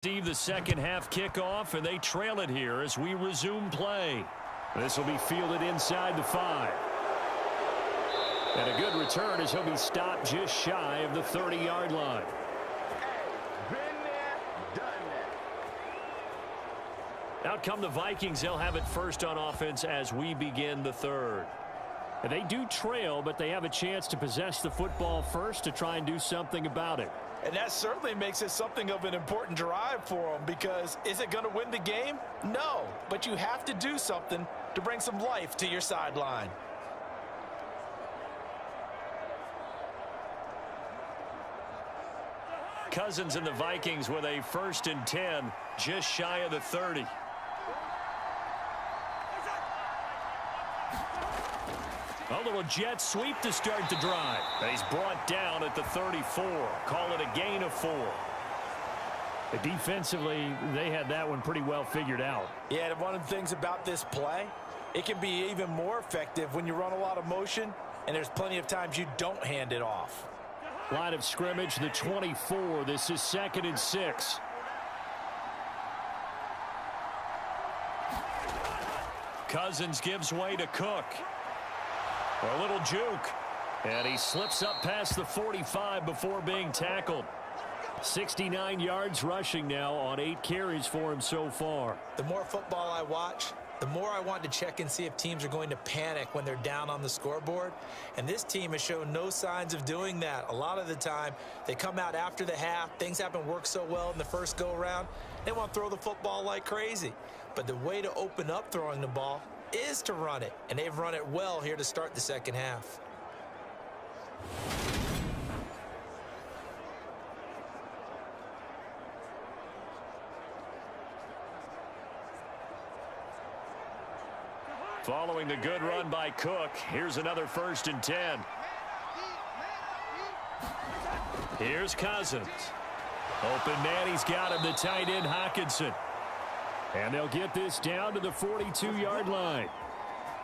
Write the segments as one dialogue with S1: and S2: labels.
S1: Receive the second half kickoff, and they trail it here as we resume play. This will be fielded inside the 5. And a good return as he'll be stopped just shy of the 30-yard line.
S2: Been there, done that.
S1: Out come the Vikings. They'll have it first on offense as we begin the third. And they do trail, but they have a chance to possess the football first to try and do something about it.
S3: And that certainly makes it something of an important drive for them, because is it going to win the game? No, but you have to do something to bring some life to your sideline.
S1: Cousins and the Vikings with a 1st and 10, just shy of the 30. A little jet sweep to start the drive. And he's brought down at the 34. Call it a gain of 4. Defensively, they had that one pretty well figured out.
S3: Yeah, and one of the things about this play, it can be even more effective when you run a lot of motion, and there's plenty of times you don't hand it off.
S1: Line of scrimmage, the 24. This is 2nd and 6. Cousins gives way to Cook. A little juke. And he slips up past the 45 before being tackled. 69 yards rushing now on 8 carries for him so far.
S4: The more football I watch, the more I want to check and see if teams are going to panic when they're down on the scoreboard. And this team has shown no signs of doing that. A lot of the time, they come out after the half. Things haven't worked so well in the first go-around. They want to throw the football like crazy. But the way to open up throwing the ball is to run it. And they've run it well here to start the second half.
S1: Following the good run by Cook, here's another 1st and 10. Here's Cousins. Open man, he's got him, the tight end Hockenson. And they'll get this down to the 42-yard line.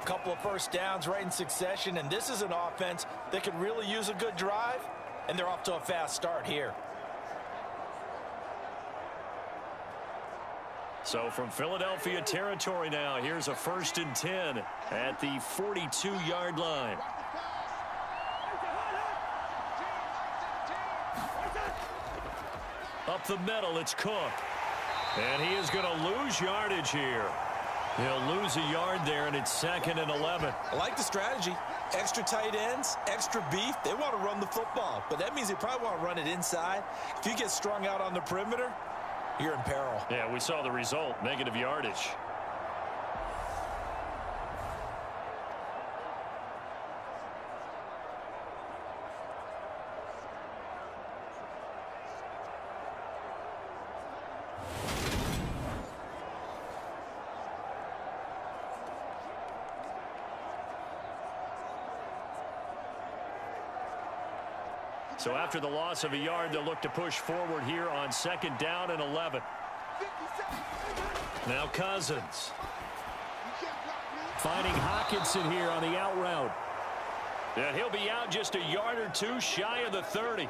S3: A couple of first downs right in succession, and this is an offense that could really use a good drive, and they're off to a fast start here.
S1: So from Philadelphia territory now, here's a 1st and 10 at the 42-yard line. Up the middle, it's Cook. And he is going to lose yardage here. He'll lose a yard there, and it's 2nd and 11.
S3: I like the strategy. Extra tight ends, extra beef. They want to run the football, but that means they probably want to run it inside. If you get strung out on the perimeter, you're in peril.
S1: Yeah, we saw the result, negative yardage. So after the loss of a yard, they'll look to push forward here on 2nd down and 11. Now Cousins. Finding Hockenson here on the out route. And he'll be out just a yard or two shy of the 30.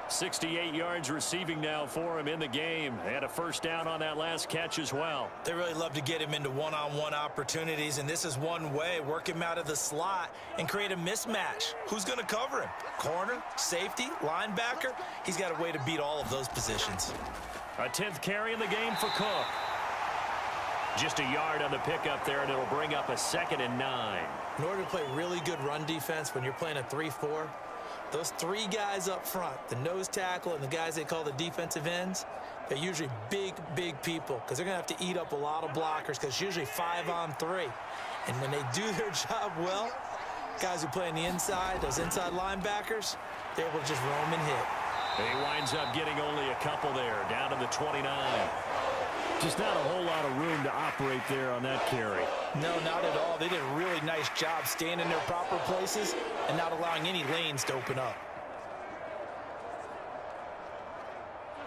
S1: 68 yards receiving now for him in the game. And a 1st down on that last catch as well.
S4: They really love to get him into one-on-one opportunities, and this is one way. Work him out of the slot and create a mismatch. Who's going to cover him? Corner, safety, linebacker? He's got a way to beat all of those positions.
S1: A 10th carry in the game for Cook. Just a yard on the pickup there, and it'll bring up a 2nd and 9.
S4: In order to play really good run defense when you're playing a 3-4, those 3 guys up front, the nose tackle and the guys they call the defensive ends, they're usually big, big people because they're going to have to eat up a lot of blockers because it's usually 5-on-3. And when they do their job well, guys who play on the inside, those inside linebackers, they're able to just roam and hit.
S1: He winds up getting only a couple there, down to the 29. Just not a whole lot of room to operate there on that carry.
S3: No, not at all. They did a really nice job staying in their proper places and not allowing any lanes to open up.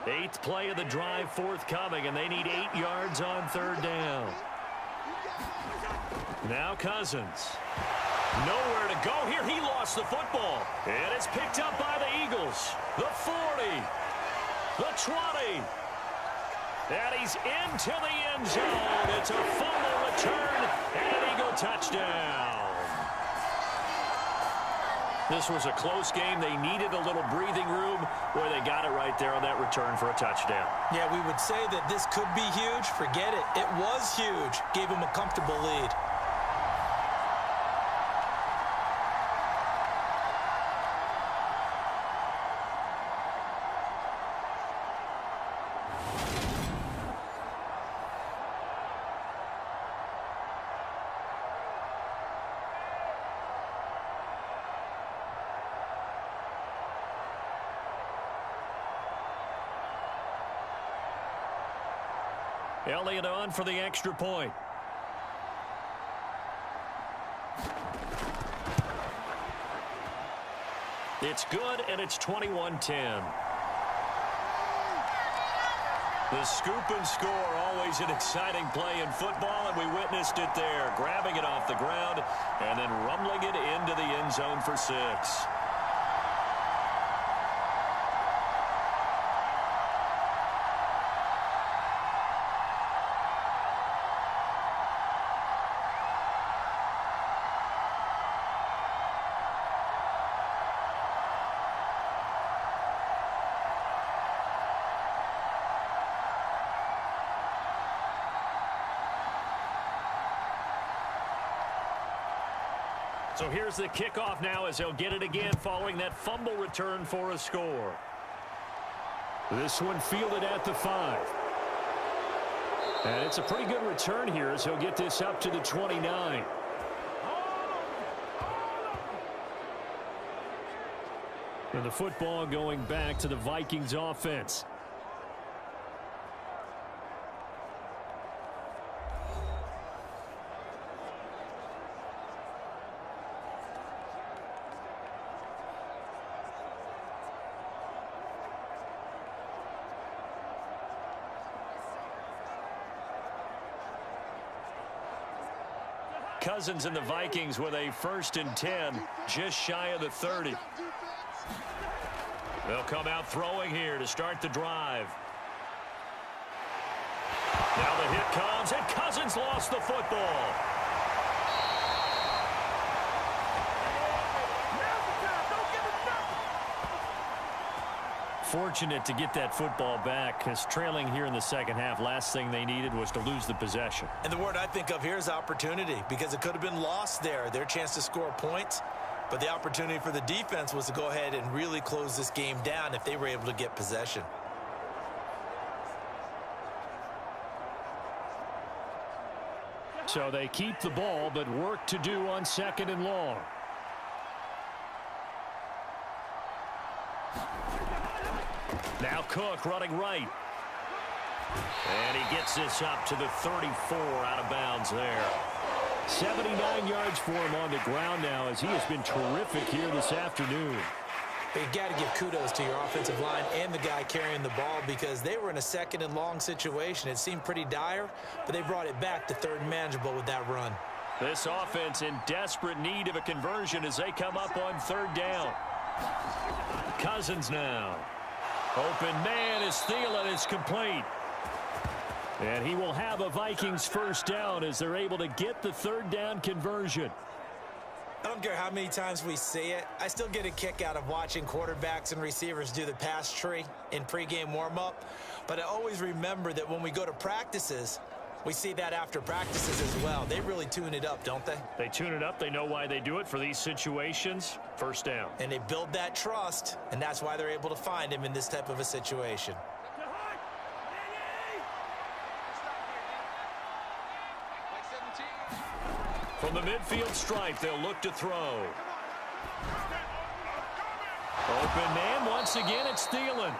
S1: 8th play of the drive forthcoming, and they need 8 yards on 3rd down. Now Cousins. Nowhere to go here. He lost the football. And it's picked up by the Eagles. The 40. The 20. And he's into the end zone. It's a fumble return and an Eagle touchdown. This was a close game. They needed a little breathing room. Boy, they got it right there on that return for a touchdown.
S4: Yeah, we would say that this could be huge. Forget it. It was huge. Gave him a comfortable lead.
S1: Elliott on for the extra point. It's good, and it's 21-10. The scoop and score, always an exciting play in football, and we witnessed it there. Grabbing it off the ground and then rumbling it into the end zone for 6. So here's the kickoff now as he'll get it again following that fumble return for a score. This one fielded at the 5. And it's a pretty good return here as he'll get this up to the 29. And the football going back to the Vikings offense. Cousins and the Vikings with a 1st and 10, just shy of the 30. They'll come out throwing here to start the drive. Now the hit comes, and Cousins lost the football. Fortunate to get that football back, because trailing here in the second half, last thing they needed was to lose the possession.
S4: And the word I think of here is opportunity, because it could have been lost there. Their chance to score points, but the opportunity for the defense was to go ahead and really close this game down if they were able to get possession.
S1: So they keep the ball, but work to do on 2nd and long. Now Cook running right. And he gets this up to the 34 out of bounds there. 79 yards for him on the ground now as he has been terrific here this afternoon.
S4: You got to give kudos to your offensive line and the guy carrying the ball, because they were in a 2nd and long situation. It seemed pretty dire, but they brought it back to 3rd and manageable with that run.
S1: This offense in desperate need of a conversion as they come up on 3rd down. Cousins now. Open man is Thielen. It's complete. And he will have a Vikings 1st down as they're able to get the 3rd down conversion.
S4: I don't care how many times we see it. I still get a kick out of watching quarterbacks and receivers do the pass tree in pregame warm-up. But I always remember that when we go to practices, we see that after practices as well. They really tune it up, don't they?
S1: They tune it up. They know why they do it for these situations. 1st down.
S4: And they build that trust, and that's why they're able to find him in this type of a situation.
S1: From the midfield stripe, they'll look to throw. Open man, once again, it's Thielen.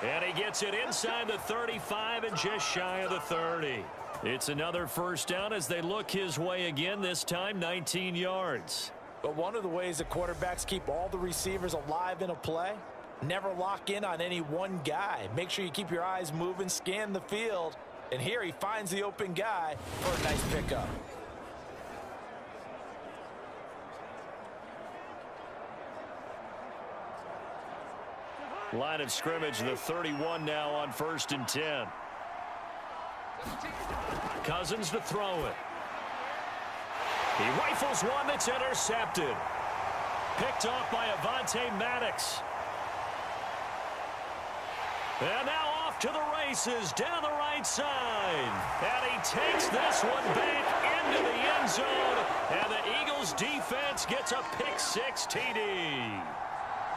S1: And he gets it inside the 35 and just shy of the 30. It's another 1st down as they look his way again, this time 19 yards.
S4: But one of the ways that quarterbacks keep all the receivers alive in a play, never lock in on any one guy. Make sure you keep your eyes moving, scan the field. And here he finds the open guy for a nice pickup.
S1: Line of scrimmage, the 31 now on 1st and 10. Cousins to throw it. He rifles one that's intercepted. Picked off by Avonte Maddox. And now off to the races down the right side. And he takes this one back into the end zone. And the Eagles defense gets a pick-6 TD.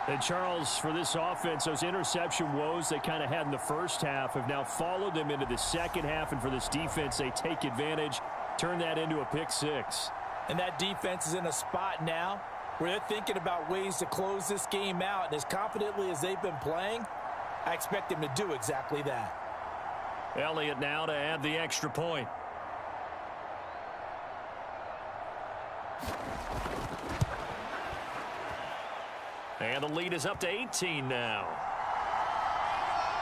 S1: And Charles, for this offense, those interception woes they kind of had in the first half have now followed them into the second half. And for this defense, they take advantage, turn that into a pick-6.
S4: And that defense is in a spot now where they're thinking about ways to close this game out. And as confidently as they've been playing, I expect them to do exactly that.
S1: Elliott now to add the extra point. And the lead is up to 18 now.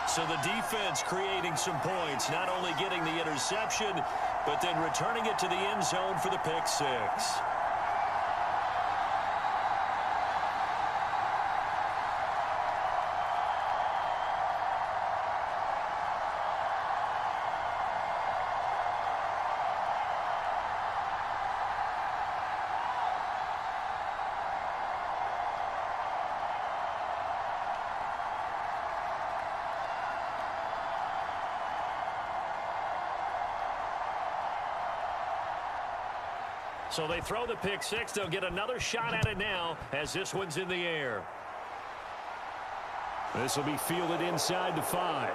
S1: So the defense creating some points, not only getting the interception, but then returning it to the end zone for the pick-6. So they throw the pick-6. They'll get another shot at it now as this one's in the air. This will be fielded inside the 5.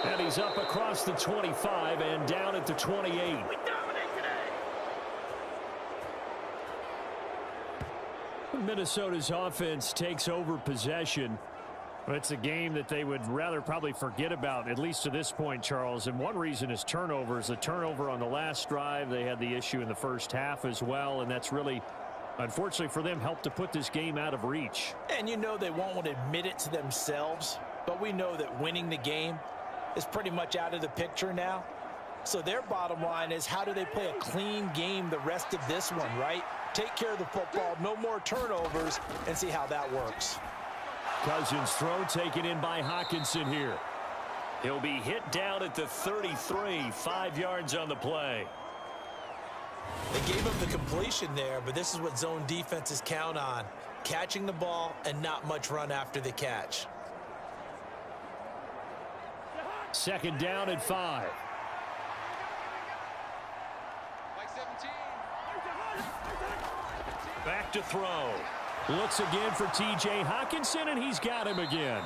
S1: And he's up across the 25 and down at the 28. Minnesota's offense takes over possession. It's a game that they would rather probably forget about, at least to this point, Charles. And one reason is turnovers. The turnover on the last drive, they had the issue in the first half as well. And that's really, unfortunately for them, helped to put this game out of reach.
S4: And you know they won't want to admit it to themselves, but we know that winning the game is pretty much out of the picture now. So their bottom line is, how do they play a clean game the rest of this one, right? Take care of the football, no more turnovers, and see how that works.
S1: Cousins' throw taken in by Hockenson here. He'll be hit down at the 33, 5 yards on the play.
S4: They gave up the completion there, but this is what zone defenses count on. Catching the ball and not much run after the catch.
S1: Second down at 5. Back to throw. Looks again for T.J. Hockenson, and he's got him again.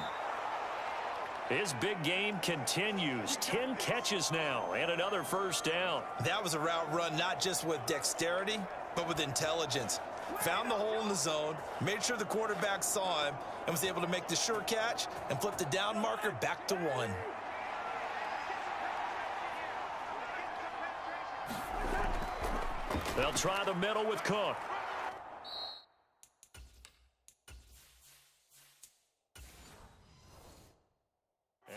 S1: His big game continues. 10 catches now and another first down.
S3: That was a route run not just with dexterity, but with intelligence. Found the hole in the zone, made sure the quarterback saw him, and was able to make the sure catch and flip the down marker back to 1.
S1: They'll try the middle with Cook.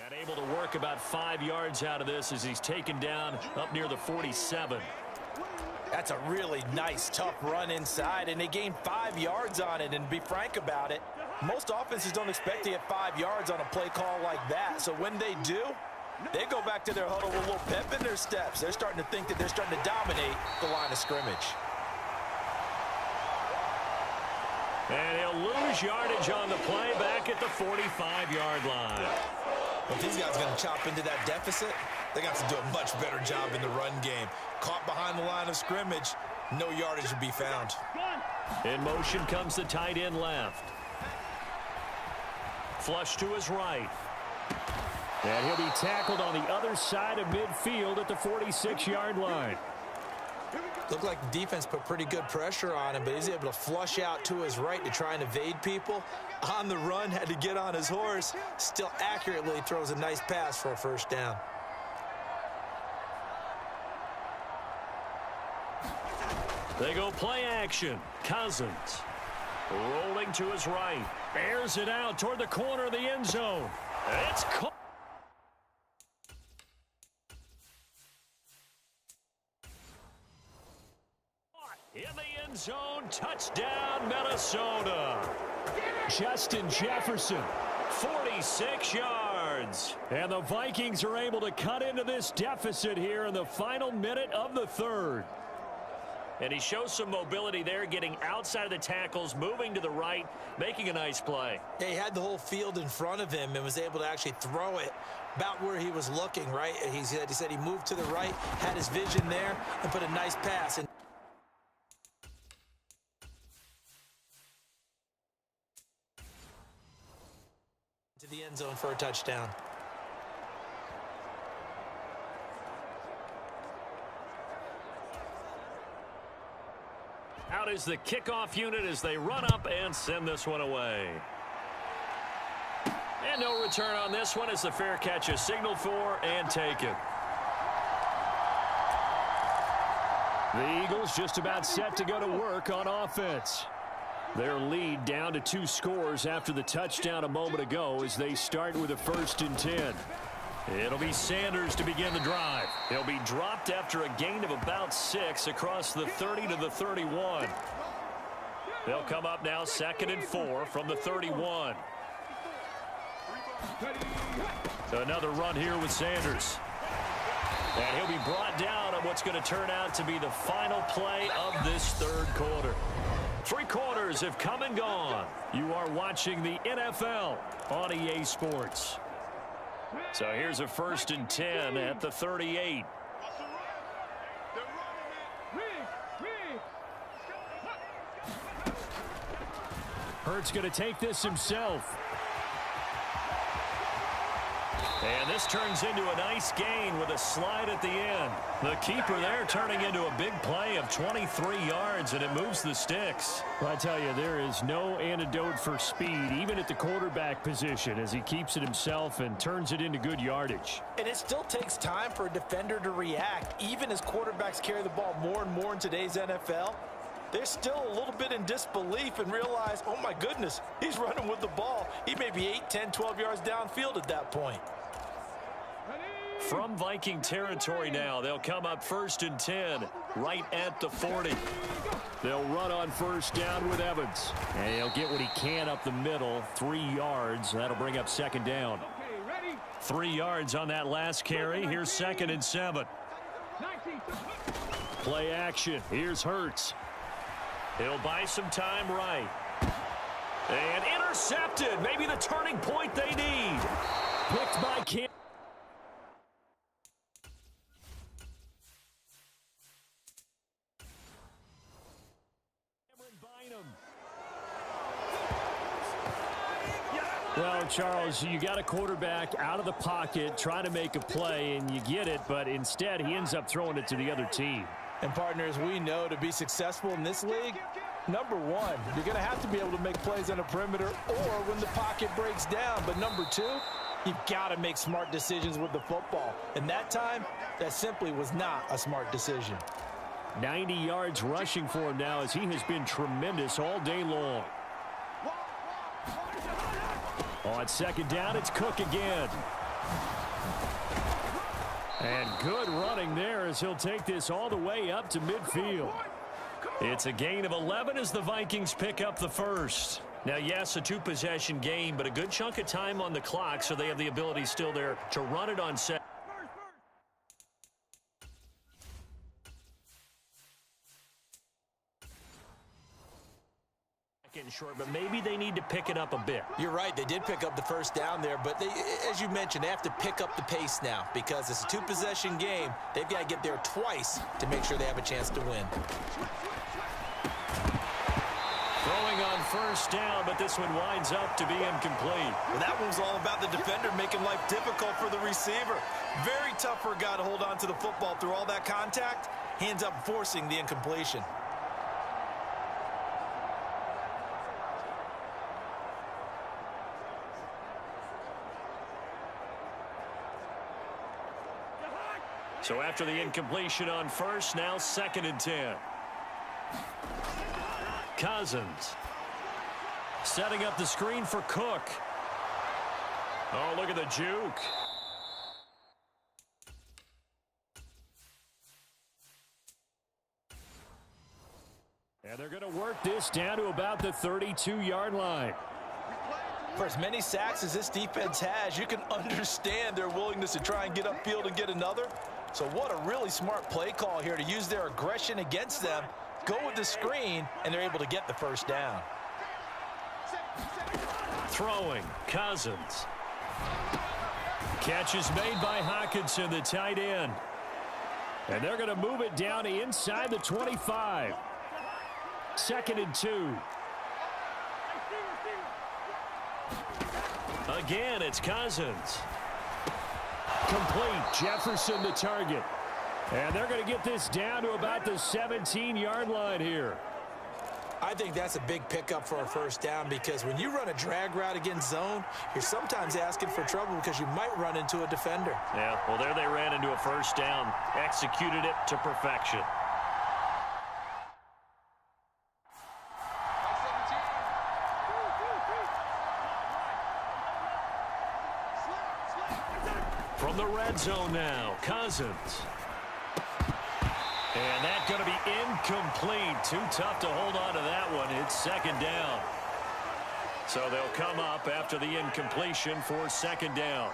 S1: And able to work about 5 yards out of this as he's taken down up near the 47.
S4: That's a really nice, tough run inside, and they gained 5 yards on it. And to be frank about it, most offenses don't expect to get 5 yards on a play call like that. So when they do, they go back to their huddle with a little pep in their steps. They're starting to think that they're starting to dominate the line of scrimmage.
S1: And he'll lose yardage on the play back at the 45-yard line.
S3: If these guys are going to chop into that deficit, they got to do a much better job in the run game. Caught behind the line of scrimmage, no yardage to be found.
S1: In motion comes the tight end left. Flush to his right. And he'll be tackled on the other side of midfield at the 46-yard line.
S4: Looked like the defense put pretty good pressure on him, but he's able to flush out to his right to try and evade people. On the run, had to get on his horse. Still accurately throws a nice pass for a first down.
S1: They go play action. Cousins rolling to his right. Airs it out toward the corner of the end zone. It's caught. In the end zone, touchdown, Minnesota. Justin Jefferson, 46 yards. yards. And the Vikings are able to cut into this deficit here in the final minute of the third. And he shows some mobility there, getting outside of the tackles, moving to the right, making a nice play.
S4: Yeah, he had the whole field in front of him and was able to actually throw it about where he was looking, right? He said he moved to the right, had his vision there, and put a nice pass. And to the end zone for a touchdown.
S1: Out is the kickoff unit as they run up and send this one away. And no return on this one as the fair catch is signaled for and taken. The Eagles just about set to go to work on offense. Their lead down to 2 scores after the touchdown a moment ago as they start with a 1st and 10. It'll be Sanders to begin the drive. He'll be dropped after a gain of about 6 across the 30 to the 31. They'll come up now 2nd and 4 from the 31. So another run here with Sanders. And he'll be brought down on what's going to turn out to be the final play of this third quarter. 3 quarters have come and gone. You are watching the NFL on EA Sports. So here's a 1st and 10 at the 38. Hurts going to take this himself. And this turns into a nice gain with a slide at the end. The keeper there turning into a big play of 23 yards, and it moves the sticks.
S5: Well, I tell you, there is no antidote for speed, even at the quarterback position, as he keeps it himself and turns it into good yardage.
S4: And it still takes time for a defender to react, even as quarterbacks carry the ball more and more in today's NFL. They're still a little bit in disbelief and realize, oh my goodness, he's running with the ball. He may be 8, 10, 12 yards downfield at that point.
S1: From Viking territory now, they'll come up 1st and 10 right at the 40.
S5: They'll run on 1st down with Evans. And he'll get what he can up the middle, 3 yards. That'll bring up 2nd down.
S1: 3 yards on that last carry. Here's 2nd and 7.
S5: Play action. Here's Hurts.
S1: He'll buy some time right. And intercepted. Maybe the turning point they need.
S5: Picked by Cam. Well, Charles, you got a quarterback out of the pocket trying to make a play, and you get it, but instead he ends up throwing it to the other team.
S4: And partners, we know to be successful in this league, number one, you're going to have to be able to make plays on the perimeter or when the pocket breaks down. But number two, you've got to make smart decisions with the football. And that time, that simply was not a smart decision.
S5: 90 yards rushing for him now as he has been tremendous all day long. On 2nd down, it's Cook again. And good running there as he'll take this all the way up to midfield.
S1: It's a gain of 11 as the Vikings pick up the 1st. Now, yes, a 2-possession game, but a good chunk of time on the clock, so they have the ability still there to run it on set. Short, but maybe they need to pick it up a bit.
S4: You're right. They did pick up the 1st down there, but they, as you mentioned, they have to pick up the pace now because it's a 2-possession game. They've got to get there twice to make sure they have a chance to win.
S1: Throwing on 1st down, but this one winds up to be incomplete.
S3: Well, that one was all about the defender making life difficult for the receiver. Very tough for a guy to hold on to the football through all that contact. He ends up forcing the incompletion.
S1: So after the incompletion on 1st, now 2nd and 10. Cousins setting up the screen for Cook. Oh, look at the juke.
S5: And they're going to work this down to about the 32-yard line.
S4: For as many sacks as this defense has, you can understand their willingness to try and get upfield and get another. So what a really smart play call here to use their aggression against them, go with the screen, and they're able to get the first down.
S1: Throwing, Cousins. Catch is made by Hockenson, the tight end. And they're going to move it down inside the 25. 2nd and 2. Again, it's Cousins. Complete. Jefferson the target. And they're going to get this down to about the 17-yard line here.
S4: I think that's a big pickup for a first down because when you run a drag route against zone, you're sometimes asking for trouble because you might run into a defender.
S1: Yeah, well, there they ran into a first down. Executed it to perfection. From the red zone now, Cousins. And that's going to be incomplete. Too tough to hold on to that one. It's 2nd down. So they'll come up after the incompletion for 2nd down.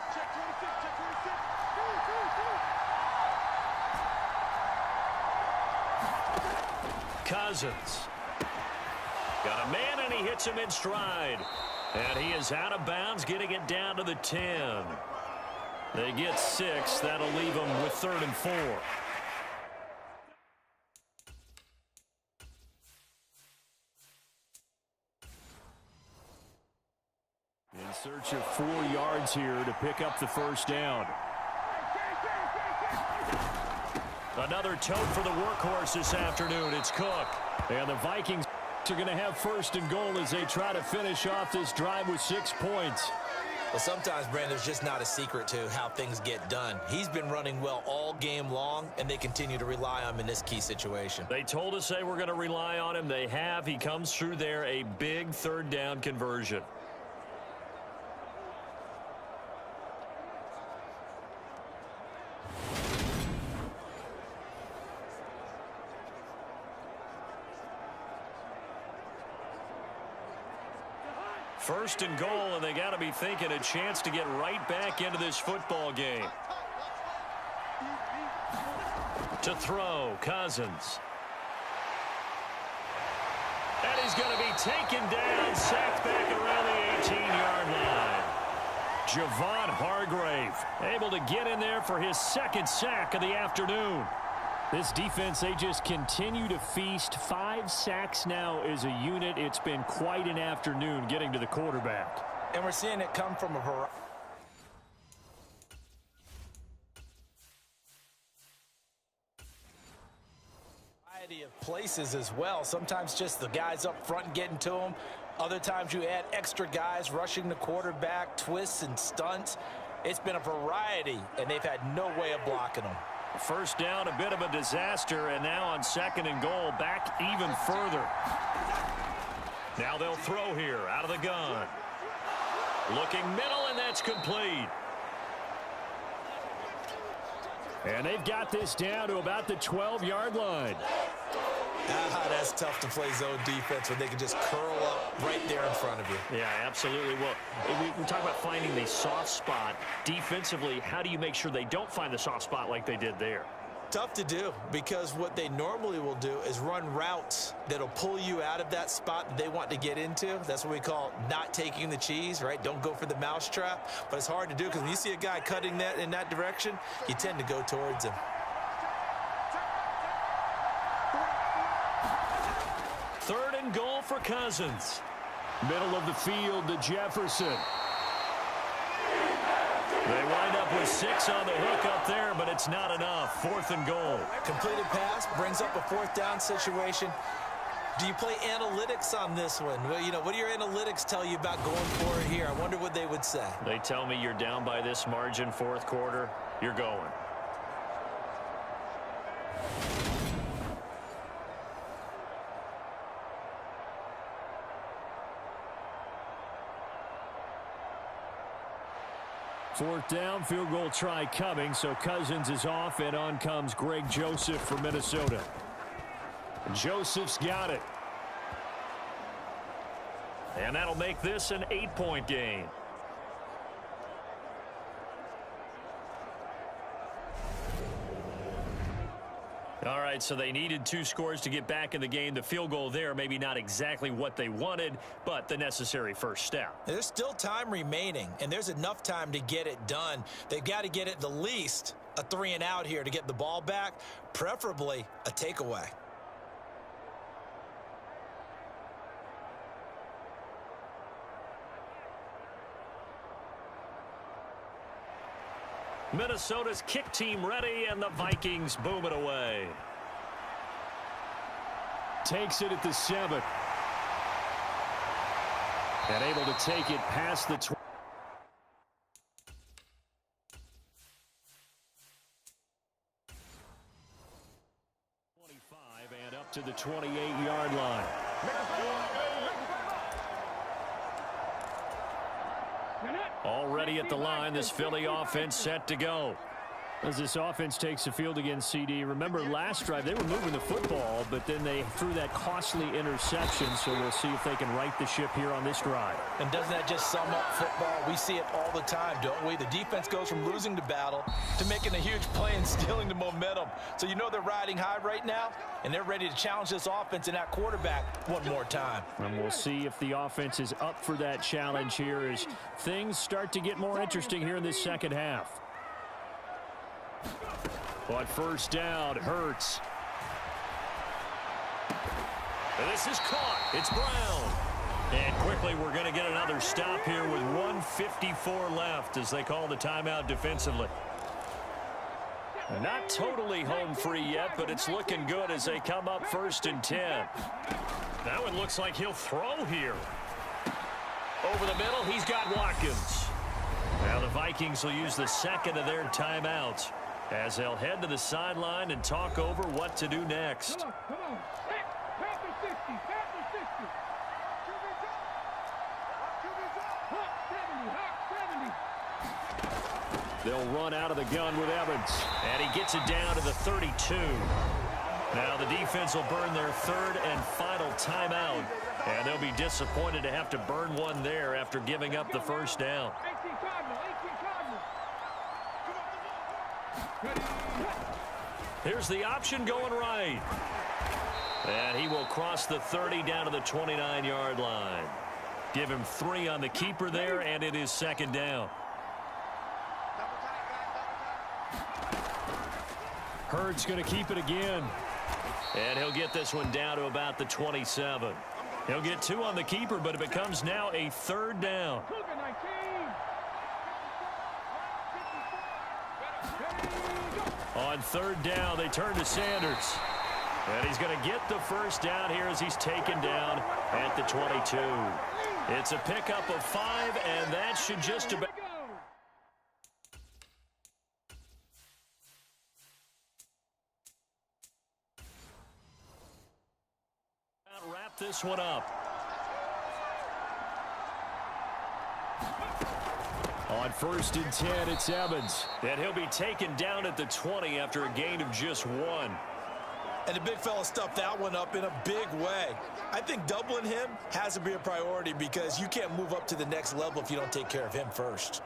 S1: Cousins. Got a man, and he hits him in stride. And he is out of bounds, getting it down to the 10. They get 6. That'll leave them with 3rd and 4. In search of 4 yards here to pick up the first down. Another tote for the workhorse this afternoon. It's Cook. And the Vikings are going to have 1st and goal as they try to finish off this drive with 6 points.
S4: Well, sometimes, Brandon, there's just not a secret to how things get done. He's been running well all game long, and they continue to rely on him in this key situation.
S1: They told us they were going to rely on him. They have. He comes through there, a big 3rd down conversion. First and goal, and they got to be thinking a chance to get right back into this football game. To throw, Cousins. And he's going to be taken down, sacked back around the 18-yard line. Javon Hargrave able to get in there for his 2nd sack of the afternoon. This defense, they just continue to feast. 5 sacks now as a unit. It's been quite an afternoon getting to the quarterback.
S4: And we're seeing it come from a variety of places as well. Sometimes just the guys up front getting to them. Other times you add extra guys rushing the quarterback, twists and stunts. It's been a variety, and they've had no way of blocking them.
S1: First down, a bit of a disaster, and now on 2nd and goal, back even further. Now they'll throw here out of the gun. Looking middle, and that's complete. And they've got this down to about the 12-yard line.
S4: That's tough to play zone defense when they can just curl up right there in front of you.
S1: Yeah, absolutely. Well, we talk about finding the soft spot. Defensively, how do you make sure they don't find the soft spot like they did there?
S4: Tough to do because what they normally will do is run routes that'll pull you out of that spot that they want to get into. That's what we call not taking the cheese, right? Don't go for the mousetrap. But it's hard to do because when you see a guy cutting that in that direction, you tend to go towards him.
S1: 3rd and goal for Cousins. Middle of the field to Jefferson. They wind up with 6 on the hook up there, but it's not enough. 4th and goal.
S4: Completed pass brings up a 4th down situation. Do you play analytics on this one? Well, what do your analytics tell you about going for it here? I wonder what they would say.
S1: They tell me you're down by this margin 4th quarter, you're going. Fourth down, field goal try coming, so Cousins is off, and on comes Greg Joseph for Minnesota. Joseph's got it. And that'll make this an 8-point game. All right, so they needed 2 scores to get back in the game. The field goal there, maybe not exactly what they wanted, but the necessary first step.
S4: There's still time remaining, and there's enough time to get it done. They've got to get it the least a 3-and-out here to get the ball back, preferably a takeaway.
S1: Minnesota's kick team ready, and the Vikings boom it away.
S5: Takes it at the 7.
S1: And able to take it past the 20. And up to the 28-yard line. Already at the line, this Philly offense set to go.
S5: As this offense takes the field against CD, remember last drive they were moving the football, but then they threw that costly interception, so we'll see if they can right the ship here on this drive.
S4: And doesn't that just sum up football? We see it all the time, don't we? The defense goes from losing the battle to making a huge play and stealing the momentum. So you know they're riding high right now, and they're ready to challenge this offense and that quarterback one more time.
S5: And we'll see if the offense is up for that challenge here as things start to get more interesting here in this second half.
S1: But first down, Hurts. This is caught. It's Brown. And quickly we're going to get another stop here with 1:54 left as they call the timeout defensively. Not totally home free yet, but it's looking good as they come up 1st and 10. Now it looks like he'll throw here. Over the middle, he's got Watkins. Now the Vikings will use the second of their timeouts as they'll head to the sideline and talk over what to do next.
S2: Come on. Panther 60. Panther 60. Hawk 70.
S1: They'll run out of the gun with Evans. And he gets it down to the 32. Now the defense will burn their 3rd and final timeout. And they'll be disappointed to have to burn one there after giving up the first down.
S2: 18 Cardinal.
S1: Here's the option going right. And he will cross the 30 down to the 29-yard line. Give him 3 on the keeper there, and it is 2nd down.
S5: Hurts going to keep it again.
S1: And he'll get this one down to about the 27. He'll get 2 on the keeper, but it becomes now a 3rd down. On 3rd down, they turn to Sanders. And he's going to get the first down here as he's taken down at the 22. It's a pickup of 5, and that should just about... wrap this one up. On 1st and 10, it's Evans. And he'll be taken down at the 20 after a gain of just 1.
S4: And the big fella stuffed that one up in a big way. I think doubling him has to be a priority because you can't move up to the next level if you don't take care of him first.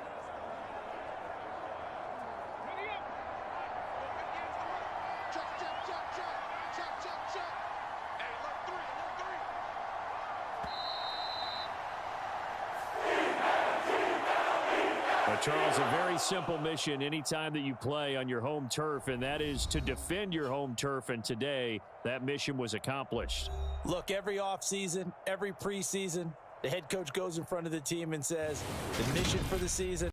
S5: Charles, a very simple mission anytime that you play on your home turf, and that is to defend your home turf, and today that mission was accomplished.
S4: Look, every offseason, every preseason, the head coach goes in front of the team and says, the mission for the season